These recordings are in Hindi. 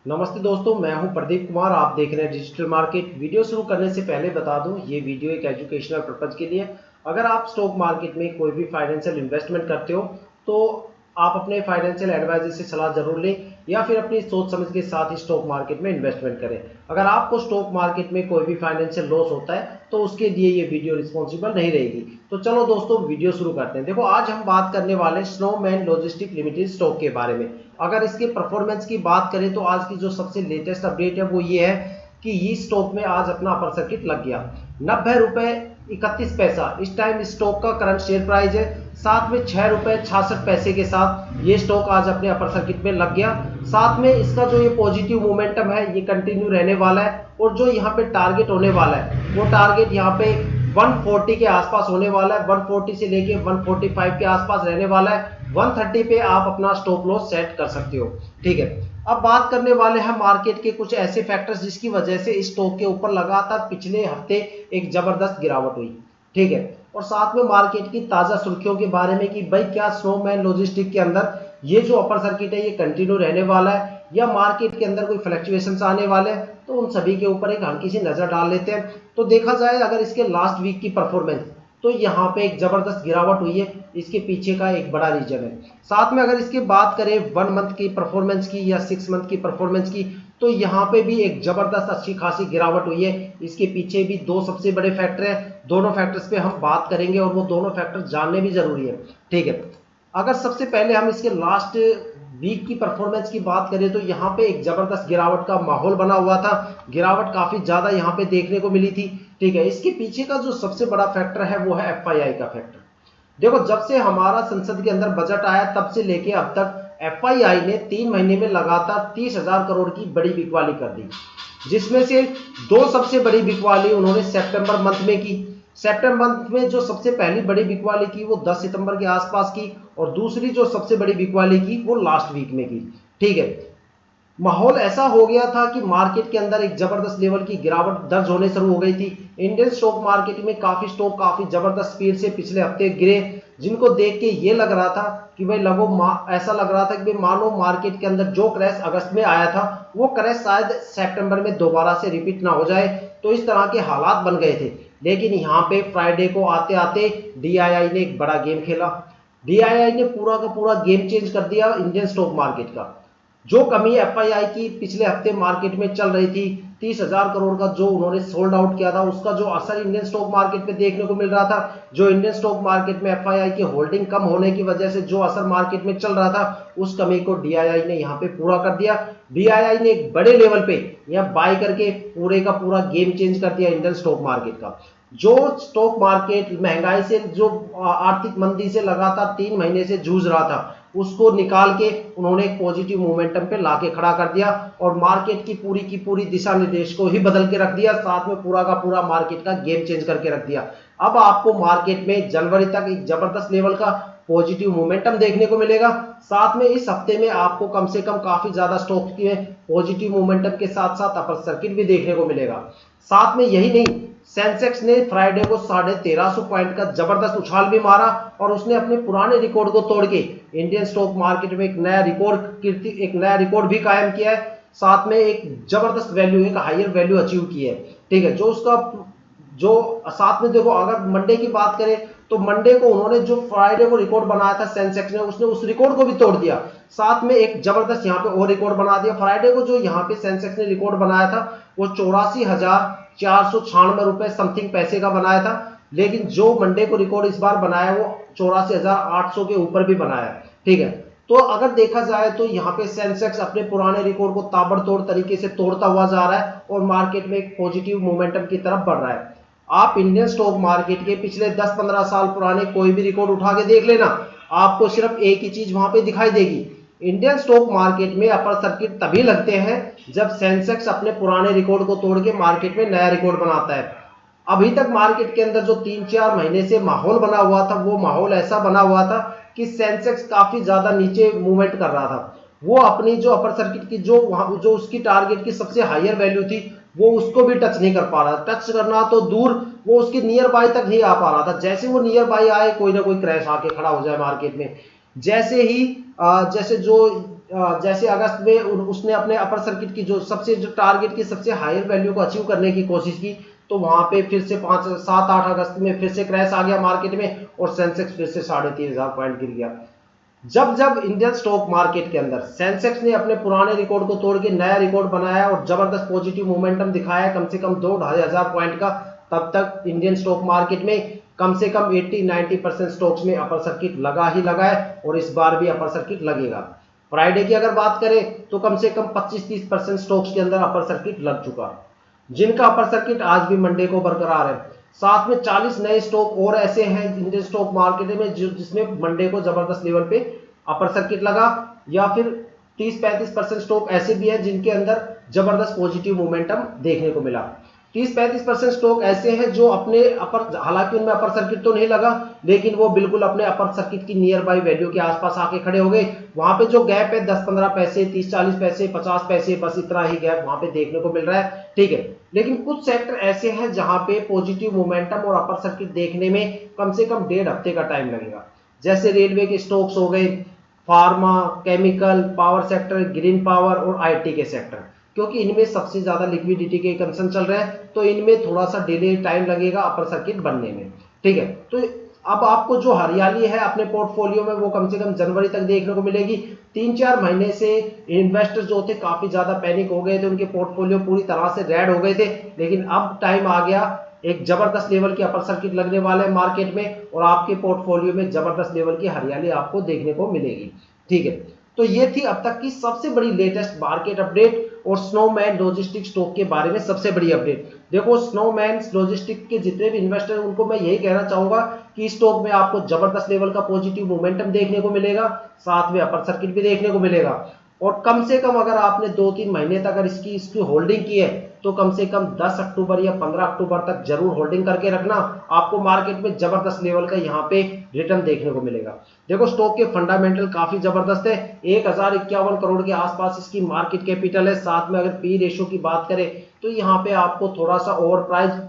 नमस्ते दोस्तों, मैं हूं प्रदीप कुमार। आप देख रहे हैं डिजिटल मार्केट। वीडियो शुरू करने से पहले बता दूं, ये वीडियो एक एजुकेशनल पर्पज के लिए। अगर आप स्टॉक मार्केट में कोई भी फाइनेंशियल इन्वेस्टमेंट करते हो तो आप अपने फाइनेंशियल एडवाइजर से सलाह जरूर लें या फिर अपनी सोच समझ के साथ ही स्टॉक मार्केट में इन्वेस्टमेंट करें। अगर आपको स्टॉक मार्केट में कोई भी फाइनेंशियल लॉस होता है तो उसके लिए ये वीडियो रिस्पॉन्सिबल नहीं रहेगी। तो चलो दोस्तों, वीडियो शुरू करते हैं। देखो, आज हम बात करने वाले स्नोमैन लॉजिस्टिक लिमिटेड स्टॉक के बारे में। अगर इसके परफॉर्मेंस की बात करें तो आज की जो सबसे लेटेस्ट अपडेट है वो ये है कि ये स्टॉक में आज अपना अपर सर्किट लग गया। 90 रुपए 31 पैसा इस टाइम स्टॉक का करंट शेयर प्राइस है। साथ में 6 रुपए 66 पैसे के साथ ये स्टॉक आज अपने अपर सर्किट में लग गया। साथ में इसका जो ये पॉजिटिव मोमेंटम है ये कंटिन्यू रहने वाला है और जो यहाँ पे टारगेट होने वाला है वो टारगेट यहाँ पे 140 के आसपास होने वाला है। 140 से लेके 145 के आसपास रहने वाला है। 130 पे आप अपना स्टॉप लॉस सेट कर सकते हो। ठीक है, अब बात करने वाले हैं मार्केट के कुछ ऐसे फैक्टर्स जिसकी वजह से इस स्टॉक के ऊपर लगातार पिछले हफ्ते एक जबरदस्त गिरावट हुई। ठीक है, और साथ में मार्केट की ताजा सुर्खियों के बारे में कि भाई क्या स्नोमैन लॉजिस्टिक के अंदर ये जो अपर सर्किट है ये कंटिन्यू रहने वाला है या मार्केट के अंदर कोई फ्लक्चुएशंस आने वाले हैं, तो उन सभी के ऊपर एक हल्की सी नजर डाल लेते हैं। तो देखा जाए अगर इसके लास्ट वीक की परफॉर्मेंस, तो यहाँ पे एक जबरदस्त गिरावट हुई है। इसके पीछे का एक बड़ा रीजन है। साथ में अगर इसकी बात करें 1 मंथ की परफॉर्मेंस की या 6 मंथ की परफॉर्मेंस की, तो यहाँ पे भी एक जबरदस्त अच्छी खासी गिरावट हुई है। इसके पीछे भी दो सबसे बड़े फैक्टर हैं। दोनों फैक्टर्स पे हम बात करेंगे और वो दोनों फैक्टर जानने भी जरूरी है। ठीक है, अगर सबसे पहले हम इसके लास्ट वीक की परफॉर्मेंस की बात करें तो यहाँ पे एक जबरदस्त गिरावट का माहौल बना हुआ था। गिरावट काफी ज्यादा यहाँ पे देखने को मिली थी। ठीक है, इसके पीछे का जो सबसे बड़ा फैक्टर है वो है एफआईआई का फैक्टर। देखो, जब से हमारा संसद के अंदर बजट आया तब से लेके अब तक एफआईआई ने 3 महीने में लगातार 30,000 करोड़ की बड़ी बिकवाली कर दी, जिसमें से दो सबसे बड़ी बिकवाली उन्होंने सितंबर मंथ में की। सितंबर मंथ में जो सबसे पहली बड़ी बिकवाली की वो 10 सितंबर के आसपास की और दूसरी जो सबसे बड़ी बिकवाली की वो लास्ट वीक में की। ठीक है, माहौल ऐसा हो गया था कि मार्केट के अंदर एक जबरदस्त लेवल की गिरावट दर्ज होने शुरू हो गई थी। इंडियन स्टॉक मार्केट में काफी स्टॉक काफी जबरदस्त स्पीड से पिछले हफ्ते गिरे, जिनको देख के ये लग रहा था कि भाई ऐसा लग रहा था कि भाई मानो मार्केट के अंदर जो क्रैश अगस्त में आया था वो क्रैश शायद सितंबर में दोबारा से रिपीट ना हो जाए। तो इस तरह के हालात बन गए थे। लेकिन यहाँ पे फ्राइडे को आते आते डीआईआई ने एक बड़ा गेम खेला। डीआईआई ने पूरा का पूरा गेम चेंज कर दिया इंडियन स्टॉक मार्केट का। जो कमी एफआईआई की पिछले हफ्ते मार्केट में चल रही थी, 30,000 करोड़ का जो उन्होंने सोल्ड आउट किया था, उसका जो असर इंडियन स्टॉक मार्केट में देखने को मिल रहा था, जो इंडियन स्टॉक मार्केट में एफआईआई की होल्डिंग कम होने की वजह से जो असर मार्केट में चल रहा था, उस कमी को डीआईआई ने यहाँ पे पूरा कर दिया। डीआईआई ने एक बड़े लेवल पे यहाँ बाय करके पूरे का पूरा गेम चेंज कर दिया इंडियन स्टॉक मार्केट का। जो स्टॉक मार्केट महंगाई से, जो आर्थिक मंदी से लगातार 3 महीने से जूझ रहा था, उसको निकाल के उन्होंने एक पॉजिटिव मोमेंटम पे लाके खड़ा कर दिया और मार्केट की पूरी दिशा निर्देश को ही बदल के रख दिया। साथ में पूरा का पूरा मार्केट का गेम चेंज करके रख दिया। अब आपको मार्केट में जनवरी तक एक जबरदस्त लेवल का पॉजिटिव मोमेंटम देखने को मिलेगा। साथ में इस हफ्ते में आपको कम से कम काफी ज्यादा स्टॉक में पॉजिटिव मोमेंटम के साथ साथ अपर सर्किट भी देखने को मिलेगा। साथ में यही नहीं, सेंसेक्स ने फ्राइडे को 1350 पॉइंट का जबरदस्त उछाल भी मारा और उसने अपने पुराने रिकॉर्ड को तोड़ के इंडियन स्टॉक मार्केट में एक नया रिकॉर्ड भी कायम किया है। साथ में एक जबरदस्त वैल्यू, एक हायर वैल्यू अचीव की है। ठीक है, जो साथ में देखो, अगर मंडे की बात करें तो मंडे को उन्होंने जो फ्राइडे को रिकॉर्ड बनाया था सेंसेक्स ने, उसने उस रिकॉर्ड को भी तोड़ दिया। साथ में एक जबरदस्त यहाँ पे और रिकॉर्ड बना दिया। फ्राइडे को जो यहाँ पे सेंसेक्स ने रिकॉर्ड बनाया था वो 84,496 रुपए समथिंग पैसे का बनाया था। लेकिन जो मंडे को रिकॉर्ड इस बार बनाया वो 84,800 के ऊपर भी बनाया है। ठीक है, तो अगर देखा जाए तो यहाँ पे सेंसेक्स अपने पुराने रिकॉर्ड को ताबड़तोड़ तरीके से तोड़ता हुआ जा रहा है और मार्केट में एक पॉजिटिव मोमेंटम की तरफ बढ़ रहा है। आप इंडियन स्टॉक मार्केट के पिछले 10-15 साल पुराने कोई भी रिकॉर्ड उठा के देख लेना, आपको सिर्फ एक ही चीज वहां पे दिखाई देगी। इंडियन स्टॉक मार्केट में अपर सर्किट तभी लगते हैं जब सेंसेक्स अपने पुराने रिकॉर्ड को तोड़ के मार्केट में नया रिकॉर्ड बनाता है। अभी तक मार्केट के अंदर जो 3-4 महीने से माहौल बना हुआ था, वो माहौल ऐसा बना हुआ था कि सेंसेक्स काफी ज्यादा नीचे मूवमेंट कर रहा था। वो अपनी जो अपर सर्किट की जो उसकी टारगेट की सबसे हायर वैल्यू थी, वो उसको भी टच नहीं कर पा रहा। टच करना तो दूर, वो उसके नियर बाय तक नहीं आ पा रहा था। जैसे वो नियर बाय आए, कोई ना कोई क्रैश आके खड़ा हो जाए मार्केट में। जैसे ही जैसे जो जैसे अगस्त में उसने अपने अपर सर्किट की जो टारगेट की सबसे हायर वैल्यू को अचीव करने की कोशिश की, तो वहां पे फिर से 5-7-8 अगस्त में फिर से क्रैश आ गया मार्केट में और सेंसेक्स फिर से 3,500 पॉइंट गिर गया। जब जब इंडियन स्टॉक मार्केट के अंदर सेंसेक्स ने अपने पुराने रिकॉर्ड को तोड़ के नया रिकॉर्ड बनाया और जबरदस्त पॉजिटिव मोमेंटम दिखाया कम से कम 2-2,500 पॉइंट का, तब तक इंडियन स्टॉक मार्केट में कम से कम 80-90% स्टॉक्स में अपर सर्किट लगा ही लगा है और इस बार भी अपर सर्किट लगेगा। फ्राइडे की अगर बात करें तो कम से कम 25-30% स्टॉक्स के अंदर अपर सर्किट लग चुका, जिनका अपर सर्किट आज भी मंडे को बरकरार है। साथ में 40 नए स्टॉक और ऐसे हैं इंडियन स्टॉक मार्केट में जिसमें मंडे को जबरदस्त लेवल पे अपर सर्किट लगा, या फिर 30-35% स्टॉक ऐसे भी हैं जिनके अंदर जबरदस्त पॉजिटिव मोमेंटम देखने को मिला। 30-35% स्टॉक ऐसे हैं जो अपने अपर, हालांकि उनमें अपर सर्किट तो नहीं लगा, लेकिन वो बिल्कुल अपने अपर सर्किट की नियर बाई वैल्यू के आसपास आके खड़े हो गए। वहां पे जो गैप है 10-15 पैसे, 30-40 पैसे, 50 पैसे, बस इतना ही गैप वहां पे देखने को मिल रहा है, ठीक है। लेकिन कुछ सेक्टर ऐसे हैं जहां पे पॉजिटिव मोमेंटम और अपर सर्किट देखने में कम से कम 1.5 हफ्ते का टाइम लगेगा। जैसे रेलवे के स्टॉक्स हो गए, pharma, chemical, power sector, green power और आईटी के सेक्टर, क्योंकि इनमें सबसे ज्यादा लिक्विडिटी के कंसर्न चल रहे हैं, तो इनमें थोड़ा सा डिले टाइम लगेगा अपर सर्किट बनने में, ठीक है। तो अब आपको जो हरियाली है अपने पोर्टफोलियो में वो कम से कम जनवरी तक देखने को मिलेगी। 3-4 महीने से इन्वेस्टर्स जो थे काफी ज्यादा पैनिक हो गए थे, उनके पोर्टफोलियो पूरी तरह से रेड हो गए थे, लेकिन अब टाइम आ गया, एक जबरदस्त लेवल की अपर सर्किट लगने वाले मार्केट में और आपके पोर्टफोलियो में जबरदस्त लेवल की हरियाली आपको देखने को मिलेगी, ठीक है। तो ये थी अब तक की सबसे बड़ी लेटेस्ट मार्केट अपडेट और स्नोमैन लॉजिस्टिक स्टॉक के बारे में सबसे बड़ी अपडेट। देखो, स्नोमैन लॉजिस्टिक के जितने भी इन्वेस्टर हैं उनको मैं यही कहना चाहूंगा कि स्टॉक में आपको जबरदस्त लेवल का पॉजिटिव मोमेंटम देखने को मिलेगा, साथ में अपर सर्किट भी देखने को मिलेगा, और कम से कम अगर आपने 2-3 महीने तक अगर इसकी होल्डिंग की है तो कम से कम 10 अक्टूबर या 15 अक्टूबर तक जरूर होल्डिंग करके रखना, आपको मार्केट में जबरदस्त लेवल का यहाँ पे रिटर्न देखने को मिलेगा। देखो, स्टॉक के फंडामेंटल काफी जबरदस्त है, 1051 करोड़ के आसपास इसकी मार्केट कैपिटल है। साथ में अगर पी रेशियो की बात करें तो यहाँ पे आपको थोड़ा सा ओवर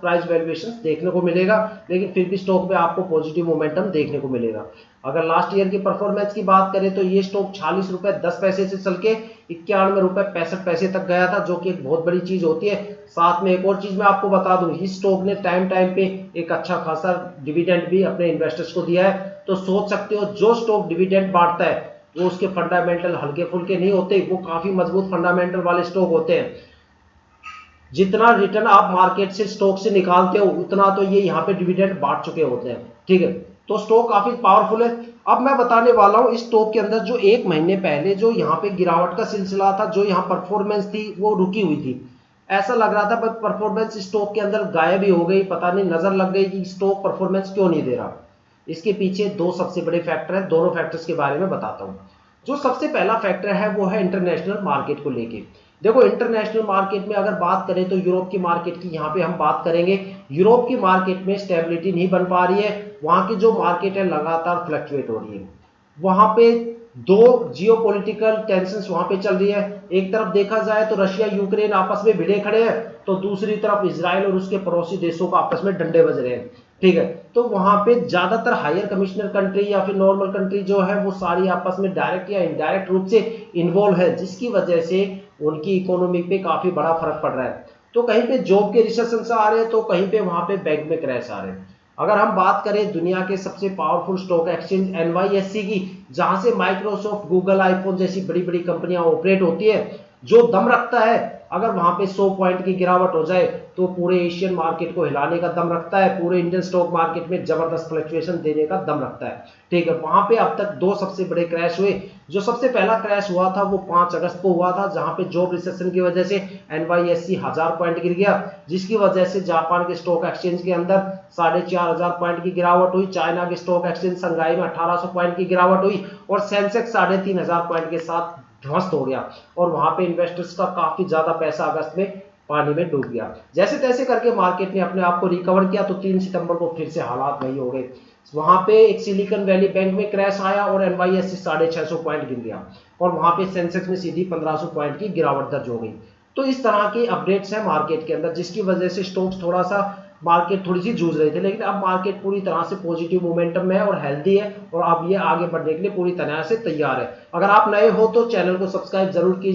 प्राइस वैल्यूएशन देखने को मिलेगा, लेकिन फिर भी स्टॉक में आपको पॉजिटिव मोमेंटम देखने को मिलेगा। अगर लास्ट ईयर की परफॉर्मेंस की बात करें तो ये स्टॉक 46 रुपए 10 पैसे से चल के 91 रुपए 65 पैसे तक गया था, जो कि एक बहुत बड़ी चीज होती है। साथ में एक और चीज मैं आपको बता दूं, इस स्टॉक ने टाइम पे एक अच्छा खासा डिविडेंड भी अपने इन्वेस्टर्स को दिया है। तो सोच सकते हो, जो स्टॉक डिविडेंड बांटता है वो उसके फंडामेंटल हल्के फुल्के नहीं होते, वो काफी मजबूत फंडामेंटल वाले स्टॉक होते हैं। जितना रिटर्न आप मार्केट से स्टॉक से निकालते हो उतना तो ये यहाँ पे डिविडेंड बांट चुके होते हैं, ठीक है। तो स्टॉक काफी पावरफुल है। अब मैं बताने वाला हूँ इस स्टॉक के अंदर जो 1 महीने पहले जो यहाँ पे गिरावट का सिलसिला था, जो यहाँ परफॉर्मेंस थी वो रुकी हुई थी, ऐसा लग रहा था पर परफॉर्मेंस स्टॉक के अंदर गायब ही हो गई, पता नहीं नजर लग गई कि स्टॉक परफॉर्मेंस क्यों नहीं दे रहा। इसके पीछे 2 सबसे बड़े फैक्टर हैं, दोनों फैक्टर्स के बारे में बताता हूँ। जो सबसे पहला फैक्टर है वो है इंटरनेशनल मार्केट को लेके। देखो, इंटरनेशनल मार्केट में अगर बात करें तो यूरोप की मार्केट की यहाँ पे हम बात करेंगे। यूरोप की मार्केट में स्टेबिलिटी नहीं बन पा रही है, वहां की जो मार्केट है लगातार फ्लक्चुएट हो रही है। वहां पे 2 जियोपॉलिटिकल टेंशंस वहां पे चल रही है। एक तरफ देखा जाए तो रशिया यूक्रेन आपस में भिड़े खड़े हैं, तो दूसरी तरफ इजराइल और उसके पड़ोसी देशों को आपस में डंडे बज रहे हैं, ठीक है। तो वहां पे ज्यादातर हायर कमिश्नर कंट्री या फिर नॉर्मल कंट्री जो है वो सारी आपस में डायरेक्ट या इनडायरेक्ट रूप से इन्वॉल्व है, जिसकी वजह से उनकी इकोनॉमी पे काफी बड़ा फर्क पड़ रहा है। तो कहीं पे जॉब के रिसेशन आ रहे हैं, तो कहीं पे वहां पे बैंक में क्रैश आ रहे हैं। अगर हम बात करें दुनिया के सबसे पावरफुल स्टॉक एक्सचेंज NYSE की, जहां से माइक्रोसॉफ्ट, गूगल, आईफोन जैसी बड़ी बड़ी कंपनियां ऑपरेट होती है, जो दम रखता है, अगर वहां पे 100 पॉइंट की गिरावट हो जाए तो पूरे एशियन मार्केट को हिलाने का दम रखता है, पूरे इंडियन स्टॉक मार्केट में जबरदस्त फ्लक्चुएशन देने का दम रखता है, ठीक है। वहां पे अब तक 2 सबसे बड़े क्रैश हुए। जो सबसे पहला क्रैश हुआ था वो 5 अगस्त को हुआ था, जहां पे जॉब रिसेशन की वजह से NYSE 1000 पॉइंट गिर गया, जिसकी वजह से जापान के स्टॉक एक्सचेंज के अंदर 4500 पॉइंट की गिरावट हुई। चाइना के स्टॉक एक्सचेंज संघाई में 1800 पॉइंट की गिरावट हुई और सेंसेक्स 3500 पॉइंट के साथ ध्वस्त हो गया और वहां पे इन्वेस्टर्स का काफी ज्यादा पैसा अगस्त में पानी में डूब गया। जैसे तैसे करके मार्केट ने अपने आप को रिकवर किया, तो 3 सितंबर को फिर से हालात वही हो गए। वहां पे एक सिलिकॉन वैली बैंक में क्रैश आया और NYSE 650 पॉइंट गिर गया और वहां पे सेंसेक्स में सीधी 1500 पॉइंट की गिरावट दर्ज हो गई। तो इस तरह के अपडेट्स हैं मार्केट के अंदर, जिसकी वजह से स्टॉक्स थोड़ा सा मार्केट थोड़ी सी जूझ रही थी, लेकिन अब मार्केट पूरी तरह से पॉजिटिव मोमेंटम में है और हेल्दी है और अब ये आगे बढ़ने के लिए पूरी तरह से तैयार है। अगर आप नए हो तो चैनल को सब्सक्राइब जरूर कीजिए।